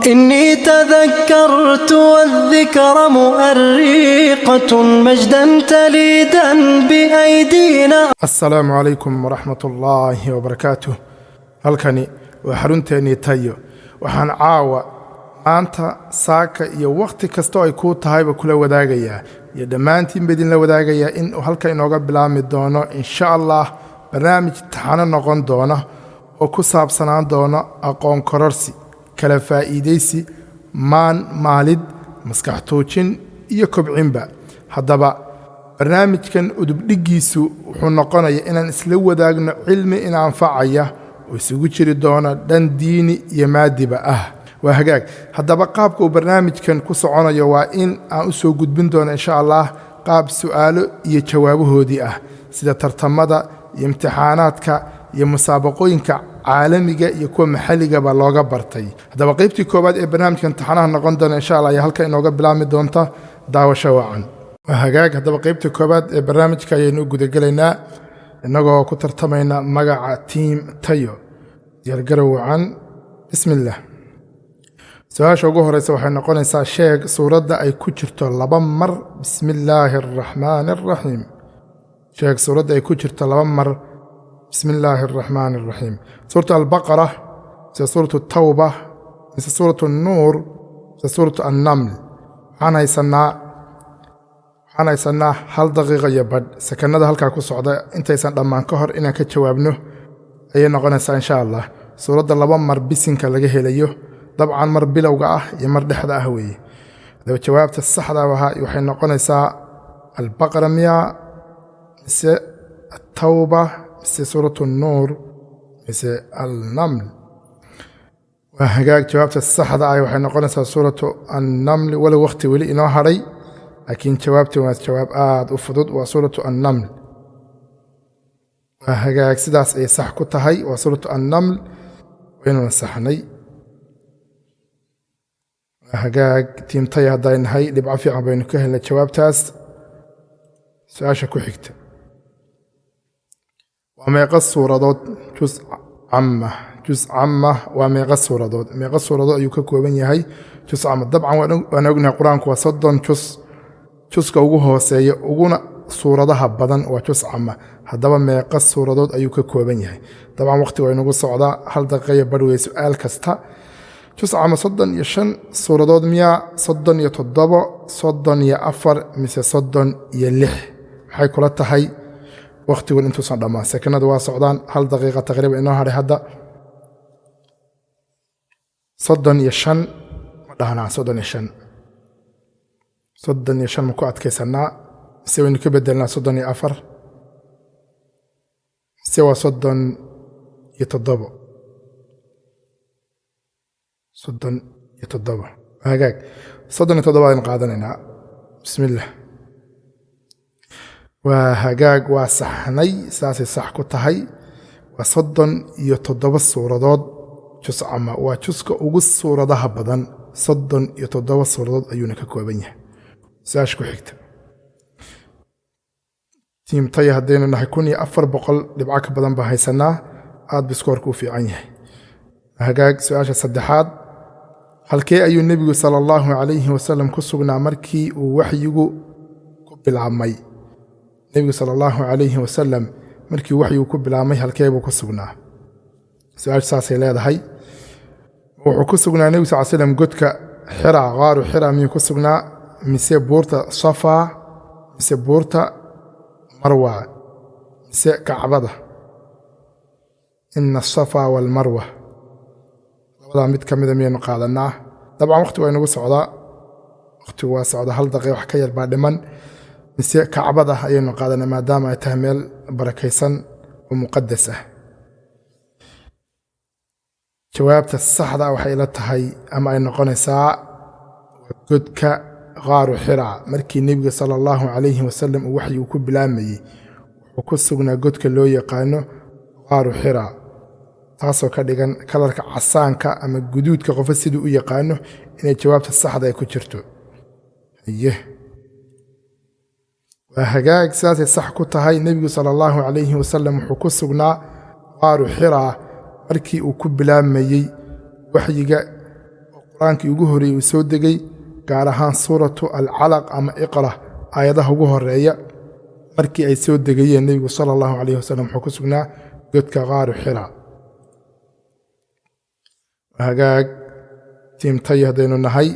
إني تذكرت والذكر مؤرقة مجدا تليدا بأيدينا. السلام عليكم ورحمة الله وبركاته. halkani waa xarunteennii tayo waxaan caawa maanta saaka iyo waqti kastoo ay kuu tahayba kula wadaagayaa iyo dhammaantiin ba idinla wadaagayaa in uu halka inooga bilaami doono insha allah barnaamij taxano noqon doona oo ku saabsanaan doona aqoon kororsi kala faa'iidaysi maalid maskax toojin iyo kobcinba. haddaba barnaamijkan udubdhigiisu wuxuu noqonayaa inaan isla wadaagno cilmi in anfacaya oo isugu jiri doona dhan diini iyo maadiba ah. waa hagaag haddaba qaabka uu barnaamijkan ku soconayo waa in aan u soo gudbin doono insha allah qaab su'aalo iyo jawaabahoodii ah sida tartamada iyo imtixaanaadka iyo musaabaqooyinka caalamiga iyo kuwa maxalliga ba looga bartay. haddaba qaybtii koowaad ee barnaamijkan taxanaha noqon doona insha allah ayaa halka inooga bilaami doonta daawasho wacan. waa hagaag haddaba qaybtii koowaad ee barnaamijka ayaynu u gudagelaynaa innagoo ku tartamayna magaca tiim tayo. diyaargarow wacan. bismillaah. su-aasha ugu horeysa waxay noqonaysaa sheeg suuradda ay ku jirto laba mar bismillaahi araxmaani araxiim. sheeg suuradda ay ku jirto laba mar bismillaahi araxmaani araxiim. suuratu albaqara mise suuratu tawba mise suuratu nuur mise suuratu annaml. waxaan haysanaa hal daqiiqa iyo badh sakannada halkaa ku socda intaysan dhammaan ka hor inaan ka jawaabno ayay noqonaysaa insha allah. suuradda laba mar bisinka laga helayo dabcan mar bilowga ah iyo mar dhexda ah weeye. haddaba jawaabta saxda waxay noqonaysaa albaqara miya mise atawba mise suuratu nuur mise alnaml. waa hagaag jawaabta saxda waxay noqonaysaa suuratu annaml walow waqti weli inoo hadhay laakiin jawaabtan waa jawaab aad u fudud waa suuratu annaml. waa hagaag sidaas ay sax ku tahay waa suuratu annaml waynu nasaxnay. waa hagaag tiimtaya hadday nahay dhibco fiican baynu ka helnay jawaabtaas. su-aasha ku xigta waa meeqa suuradood juz camma waa meeqa suuradood ayuu ka kooban yahay juz camma. dabcan waan ognahay qur-aanku waa 30 juz. juska ugu hooseeya uguna suuradaha badan waa juz camma. haddaba meeqa suuradood ayuu ka kooban yahay. dabcan waqti waa inagu socdaa hal daqiiqa badh wey su'aal kasta. juz camma 35 suuradood miyaa 37 34 mise 36 maxay kula tahay waqtigun intuusan dhammaan sakannadu waa socdaan hal daqiiqa taqriiban inoo hadhay hadda 35 ma dhahnaa 35 ma ku adkaysanaa mise waynu ka bedelnaa 34 mise waa 37 hagaag 37 aynu qaadanaynaa. bismillaah. waa hagaag waa saxnay saasay sax ku tahay waa 37 suuradood juz camma waa juska ugu suuradaha badan 37 suuradood ayuuna ka kooban yahay. su-aasha ku xigta tiimtaya haddaynu nahay 1400 dhibco ka badan baa haysanaa aad ba iskoorka u fiican yahay. hagaag su-aasha saddexaad halkee ayuu nebigu sala allahu calayhi wasalam ku sugnaa markii uu waxyigu ku bilaabmay. nebigu sala allahu calayhi wasalam markii waxyigu ku bilaabmay halkee buu ku sugnaa. su-aasha saasay leedahay wuxuu ku sugnaa nebigu sal slam godka xira qaaru xira miyuu ku sugnaa mise buurta safaa mise buurta marwa mise kacbada. ina asafaa waalmarwa labadaa mid ka mida miyaynu qaadanaa. dabcan waqti waa inagu socdaa waqtigu waa socda hal daqiiqa wax ka yar baa dhiman mise kacbada ayaynu qaadanaa maadaama ay tahay meel barakaysan oo muqadas ah. jawaabta saxda waxay ila tahay ama ay noqonaysaa godka qaaru xira. markii nebiga sala allahu calayhi wasalam uu waxyigu ku bilaamayey wuxuu ku sugnaa godka loo yaqaano qaaru xira taasoo ka dhigan kalarka casaanka ama guduudka qofa siduu u yaqaano inay jawaabta saxda ay ku jirto. waa hagaag sidaasay sax ku tahay nebigu sala allahu calayhi wasalam wuxuu ku sugnaa qaaru xira markii uu ku bilaabmayey waxyiga quraankii ugu horeeyay uu soo degay gaar ahaan suuratu al-calaq ama iqra aayadaha ugu horeeya markii ay soo degayeen nabigu sallallahu alayhi wasallam wuxuu ku sugnaa godka qaaru xira hagaag tiimtay haddaynu nahay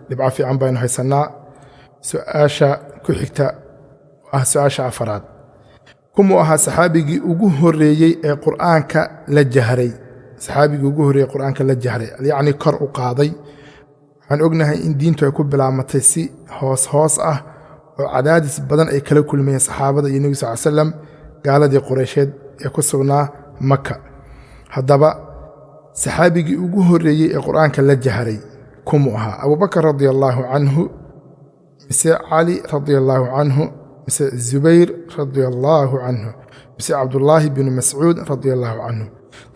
dhibco fiican baynu haysanaa su'aasha ku xigta su'aasha afaraad kumuu ahaa saxaabigii ugu horeeyey ee qur'aanka la jahray saxaabigii ugu horeeyey qur'aanka la jahray yacni kor u qaaday waxaan ognahay in diintu ay ku bilaamatay si hoos ah oo cadaadis badan ay kala kulmayeen saxaabada iyo nebiga sal slam gaaladii qureysheed ee ku sugnaa maka haddaba saxaabigii ugu horeeyey ee qur'aanka la jahray kumuu ahaa abubakar radia allaahu canhu mise cali radia allaahu canhu mise zubayr radia allaahu canhu mise cabdullaahi binu mascuud radia allaahu canhu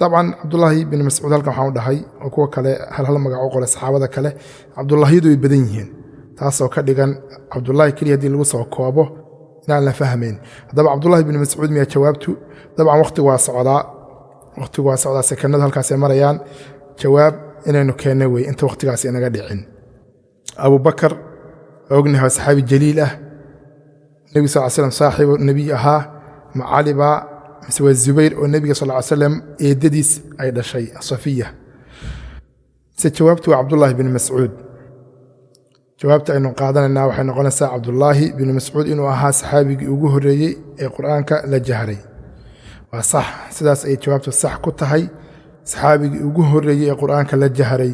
dabcan cabdullaahi binu mascuud halkan waxaan u dhahay oo kuwa kale hal magac u qole saxaabada kale cabdullaahiyadu way badan yihiin taasoo ka dhigan cabdullaahi keliya haddii lagu soo koobo inaan la fahmayn haddaba cabdullaahi binu mascuud miyaa jawaabtu dabcan wakhtigu waa socdaa sekannadu halkaasay marayaan jawaab inaynu keenna wey inta wakhtigaasi inaga dhicin abubakar waa ognahay waa saxaabi jaliil ah nebiga sal slam saaxiibu nebiy ahaa ma cali baa mise waa zubayr oo nebiga sal ly slam eedadiis ay dhashay safiya mise jawaabtu waa cabdullaahi binu mascuud jawaabta aynu qaadanaynaa waxay noqonaysaa cabdullaahi binu mascuud inuu ahaa saxaabigii ugu horeeyey ee qur'aanka la jahray waa sax sidaas ayay jawaabtu sax ku tahay saxaabigii ugu horeeyey ee qur'aanka la jahray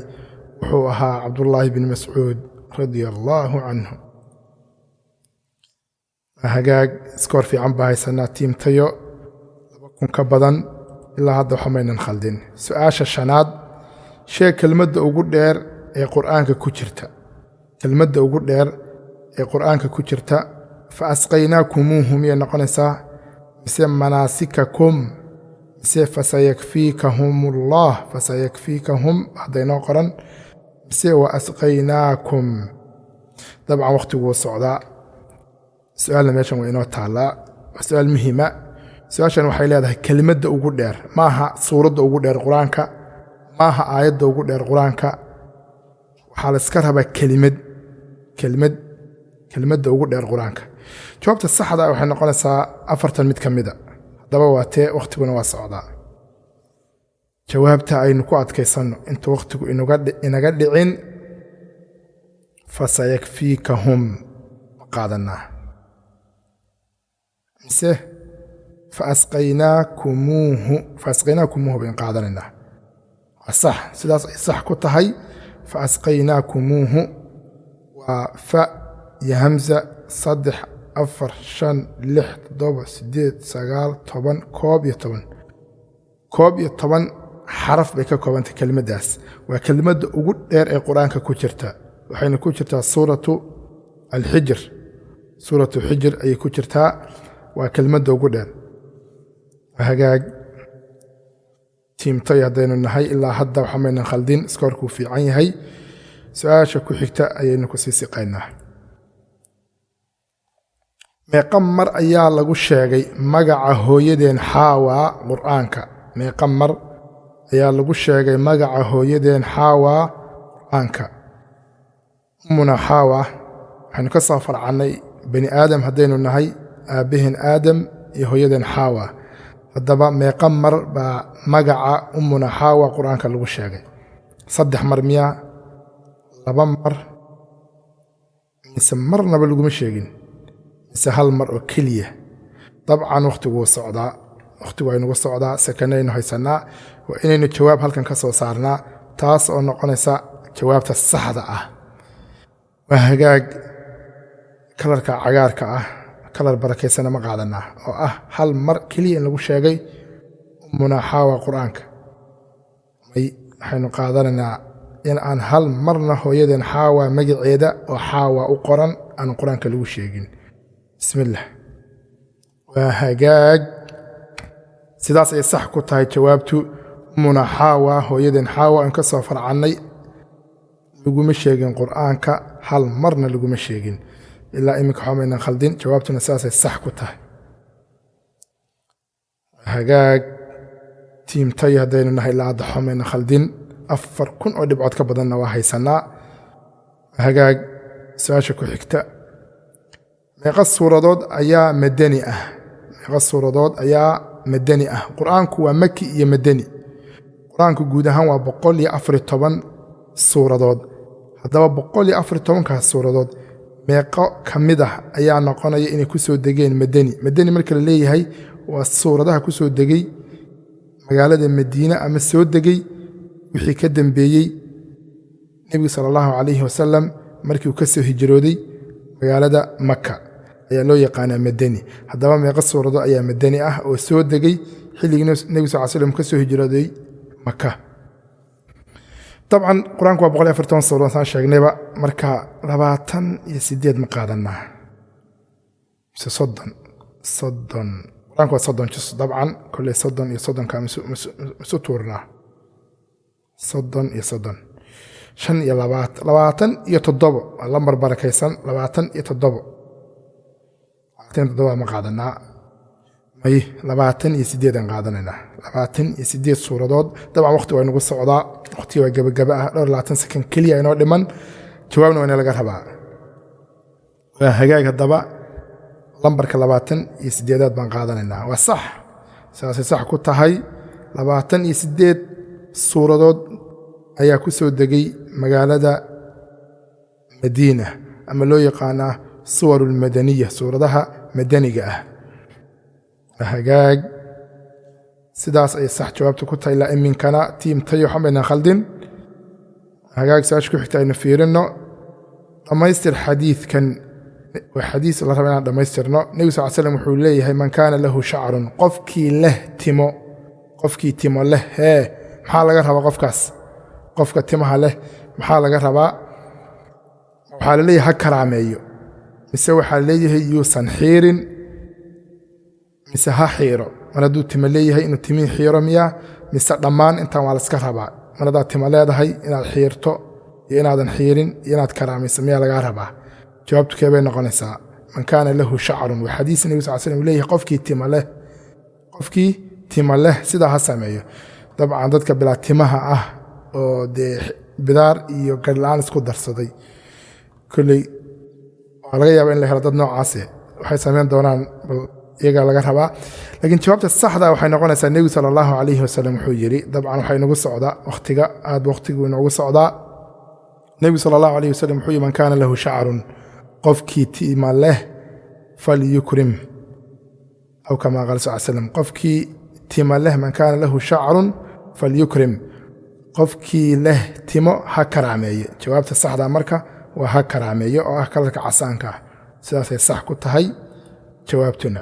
wuxuu ahaa cabdullaahi binu mascuud radia allaahu canhu hagaag iskoor fiican baa haysanaa tiimtayo 2,000 ka badan ilaa hadda waxmaynan khaldin su'aasha shanaad sheeg kelmadda ugu dheer ee qur'aanka ku jirta kelmadda ugu dheer ee qur'aanka ku jirta fa asqaynaakumuuhu miyay noqonaysaa mise manaasikakum mise fasayakfiikahumullah fasayakfiikahum haddaynoo qoran mise wa asqaynaakum dabcan wakhtigu wuu socdaa su-aalna meeshan waa inoo taallaa waa su-aal muhiima su-aashan waxay leedahay kelimadda ugu dheer maaha suuradda ugu dheer qur-aanka maaha aayadda ugu dheer qur-aanka waxaa la iska rabaa kelimadda ugu dheer qur-aanka jawaabta saxda waxay noqonaysaa 40 mid ka mida haddaba waa tee wakhtiguna waa socdaa jawaabta aynu ku adkaysanno inta wakhtigu inaga dhicin fasayakfiikahum qaadanaa mise faasqaynaaكumuuhu bayn qaadanaynaa waa sax sidaas ay sax ku tahay faasqaynaaكumuuhu waa fa iyo hamza 3 4 5 6 7 8 9 10 11 xaraf bay ka koobantay kelmaddaas waa kelmadda ugu dheer ee qur-aanka ku jirta waxayna ku jirtaa suuratu alxijr suuratu xijr ayay ku jirtaa waa kelmadda ugu dheer hagaag tiimtay haddaynu nahay ilaa hadda waxamaynan khaldin iskoorkuu fiican yahay su-aasha ku xigta ayaynu ku sii siqaynaa meeqa mar ayaa lagu sheegay magaca hooyadeen xaawaa qur'aanka meeqa mar ayaa lagu sheegay magaca hooyadeen xaawaa qur'aanka ummuna xaawa waxaynu ka soo farcannay bani aadam haddaynu nahay aabbaheen aadam iyo hooyadeen xaawa haddaba meeqa mar baa magaca ummuna xaawa qur'aanka lagu sheegay 3 mar miyaa 2 mar mise marnaba laguma sheegin mise 1 mar oo keliya dabcan wakhtigu aynugu socdaa sekanaynu haysannaa waa inaynu jawaab halkan ka soo saarnaa taas oo noqonaysa jawaabta saxda ah waa hagaag kalarka cagaarka ah kalar barakaysana ma qaadanaa oo ah 1 mar keliya in lagu sheegay ummuna xaawa qur'aanka waxaynu qaadanaynaa in aan 1 marna hooyadeen xaawa magaceeda oo xaawa u qoran aan qur-aanka lagu sheegin bismillaah waa hagaag sidaas ay sax ku tahay jawaabtu ummuna xaawa hooyadeen xaawa aan ka soo farcannay laguma sheegin qur'aanka 1 marna laguma sheegin ilaa iminka waxamaynan khaldin jawaabtuna sidaasay sax ku tahay hagaag tiimtay haddaynu nahay ilaa hadda waxamaynan khaldin 4,000 oo dhibcood ka badanna waa haysannaa hagaag su-aasha ku xigta meeqa suuradood ayaa madani ah meeqa suuradood ayaa madani ah qur-aanku waa maki iyo madani qur-aanku guud ahaan waa 114 suuradood haddaba 114kaas suuradood meeqo ka mid ah ayaa noqonaya inay ku soo degeen madani marka la leeyahay waa suuradaha ku soo degay magaalada madiina ama soo degay wixii ka dambeeyey nebigu sala allahu calayhi wasalam markii uu ka soo hijrooday magaalada maka ayaa loo yaqaanaa madani haddaba meeqa suurado ayaa madani ah oo soo degay xilligii nebigu sal slam ka soo hijrooday maka dabcan qur-aanku waa 114 suuradood saan sheegnayba marka 28 ma qaadanaa mise 30 qur-aanku waa 30 juz dabcan kolley 30 iyo 30 kaa misu tuurnaa 30 iyo 30 5 iyo 27 waa lambar barakaysan 27 ma qaadanaa may 28 aan qaadanaynaa 28 suuradood dabcan waqti waa inagu socdaa waqtiga waa gabagaba ah dhowr 20 sakan keliya inoo dhiman jawaabna waa ina laga rabaa waa hagaag haddaba lambarka 28aad baan qaadanaynaa waa sax saasay sax ku tahay 28 suuradood ayaa ku soo degay magaalada madiina ama loo yaqaanaa suwar almadaniya suuradaha madaniga ah hagaag sidaas ay sax jawaabtu ku tahay ilaa iminkana tiimtayo xamaynan khaldin hagaag su-aasha ku xigta aynu fiirino dhammaystir xadiidkan waa xadiis la raba inaan dhammaystirno nebigu sal slam wuxuu leeyahay man kaana lahu shacrun qofkii timo leh maxaa laga rabaa qofka timaha leh maxaa laga rabaa waxaa la leeyahay ha karaameeyo mise waxaa leeyahay yuusan xiirin mise ha xiiro mar hadduu timo leeyahay inuu timihii xiiro miyaa mise dhammaan intaan waa laska rabaa mar haddaad timo leedahay inaad xiirto iyo inaadan xiirin iyo inaad karaamayso miyaa lagaa rabaa jawaabtu kee bay noqonaysaa man kaana lahu shacrun waa xadiis nebi sal slam uu leeyahay qofkii timo leh sidaa ha sameeyo dabcan dadka bilaa timaha ah oo dee bidaar iyo garhla-aan isku darsaday kolley waa laga yaaba in la helo dad noocaase waxay samayn doonaan bal iyagaa laga rabaa laakiin jawaabta saxda waxay noqonaysaa nebigu sala allahu calayhi wasalam wuxuu yidhi dabcan waxaa inagu socdaa wakhtiga aad wakhtigu inoogu socdaa nebigu sala allahu calayhi wasalam wuxuu yidhi man kaana lahu shacrun qofkii tima leh falyukrim aw kamaa qaala sal slam qofkii tima leh man kaana lahu shacrun falyukrim qofkii leh timo ha karaameeye jawaabta saxda marka waa ha karaameeyo oo ah kalarka casaanka ah sidaasay sax ku tahay jawaabtuna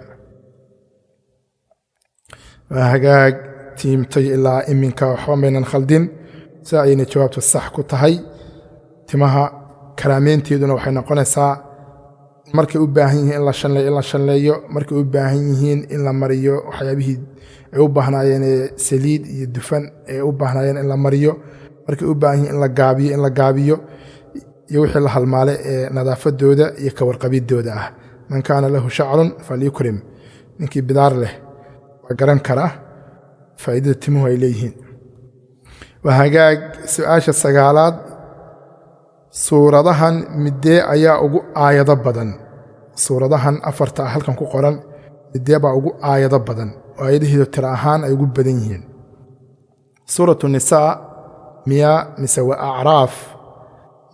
waa hagaag tiimtay ilaa iminka waxba maynan khaldin sida ayayna jawaabtu sax ku tahay timaha karaameynteeduna waxay noqonaysaa markay u baahan yihiin in la shanleeyo markay u baahan yihiin in la mariyo waxyaabihii ay u baahnaayeen saliid iyo dufan ay u baahnaayeen in la mariyo markay u baahan yihiin in la gaabiyo iyo wixii la halmaale ee nadaafadooda iyo ka warqabidooda ah man kaana lahu shacrun falyukrim ninkii bidaar leh waa garan karaa faa'iidada timuhu ay leeyihiin waa hagaag su-aasha 9aad suuradahan midee ayaa ugu aayado badan suuradahan 4 ah halkan ku qoran midee baa ugu aayado badan oo aayadaheedu tiro ahaan ay ugu badan yihiin suuratu nisaa miyaa mise waa acraaf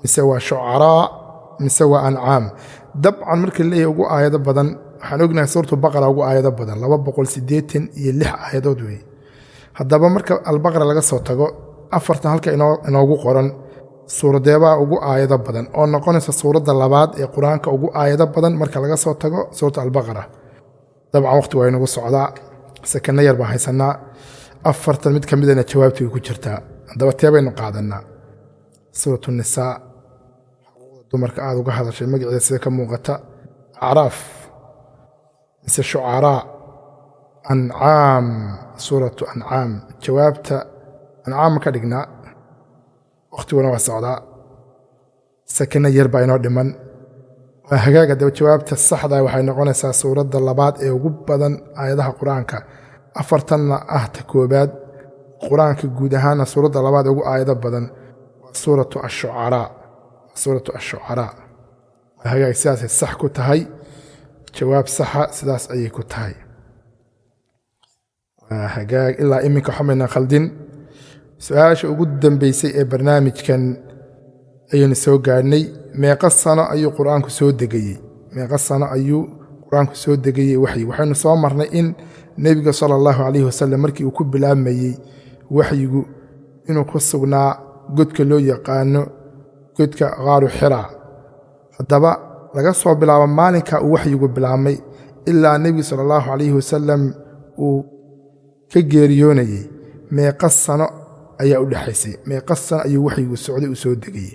mise waa shucaraa mise waa ancaam dabcan markii leeyahay ugu aayado badan waxaan ognahay suuratu baqara ugu aayado badan 286 aayadood wey haddaba marka albaqara laga soo tago 4 halka inoogu qoran suuradeebaa ugu aayado badan oo noqonaysa suuradda labaad ee qur-aanka ugu aayado badan marka laga soo tago suurat albaqara dabcan waqti waa inagu socdaa sakana yar baan haysanaa 4 mid ka midana jawaabtii ku jirtaa haddaba tee baynu qaadanaa suuratu nisaa dumarka aad uga hadashay magaceeda sida ka muuqata acraaf mise shucaraa ancaam suuratu ancaam jawaabta ancaam ka dhignaa waqtiguna waa socdaa sakana yar baa inoo dhiman waa hagaag haddaba jawaabta saxda waxay noqonaysaa suuradda labaad ee ugu badan aayadaha qur-aanka 4tanna ah ta koobaad qur-aanka guud ahaanna suuradda labaad ee ugu aayado badan waa suuratu ashucaraa suuratu ashucaraa hagaag sidaasay sax ku tahay jawaab saxa sidaas ayay ku tahay hagaag ilaa iminka waxmayna khaldin su-aasha ugu dambeysay ee barnaamijkan ayaynu soo gaadhnay meeqa sano ayuu qur-aanku soo degayey meeqa sano ayuu qur-aanku soo degayey waxyi waxaynu soo marnay in nebiga sala allahu calayhi wasalam markii uu ku bilaabmayey waxyigu inuu ku sugnaa godka loo yaqaano godka qaaru xiraa haddaba laga soo bilaabo maalinka uu waxyigu bilaabmay ilaa nebigu sala allahu calayhi wasalam uu ka geeriyoonayey meeqa sano ayaa u dhexaysay meeqa sano ayuu waxyigu socday uu soo degayey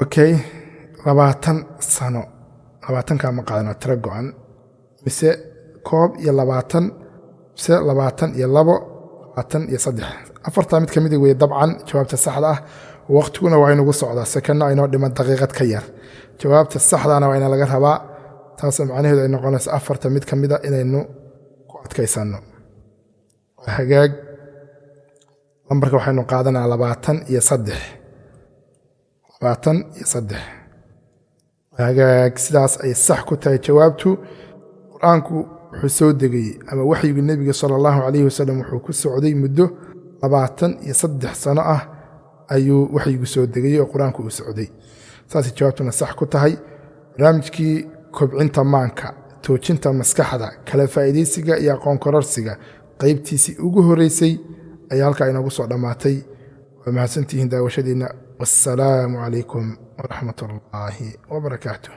okay 20 sano 20 ma qaadano tiro go'an mise 20 mise 22 23 afarta mid kamid weeye dabcan jawaabta saxda ah waqtiguna waa inagu socdaa sakana aynoo dhiman daqiiqad ka yar jawaabta saxdaana waa ina laga rabaa taas macnaheedu ay noqonayso afarta mid kamid ah inaynu ku adkaysano hagaag lambarka waxaynu qaadanaa 23 hagaag sidaas ay sax ku tahay jawaabtu qur-aanku wuxuu soo degayey ama waxyigu nebiga sala allahu calayhi wasalam wuxuu ku socday muddo 23 sano ah ayuu waxyigu soo degayey oo qur-aanku uu socday saasay jawaabtuna sax ku tahay barnaamijkii kobcinta maanka toojinta maskaxda kala faa'iidaysiga iyo aqoon kororsiga qaybtiisii ugu horeysay ayaa halkaa inoogu soo dhammaatay waa mahadsantihiin daawashadiinna wassalaamu calaykum waraxmat ullaahi wabarakaatuh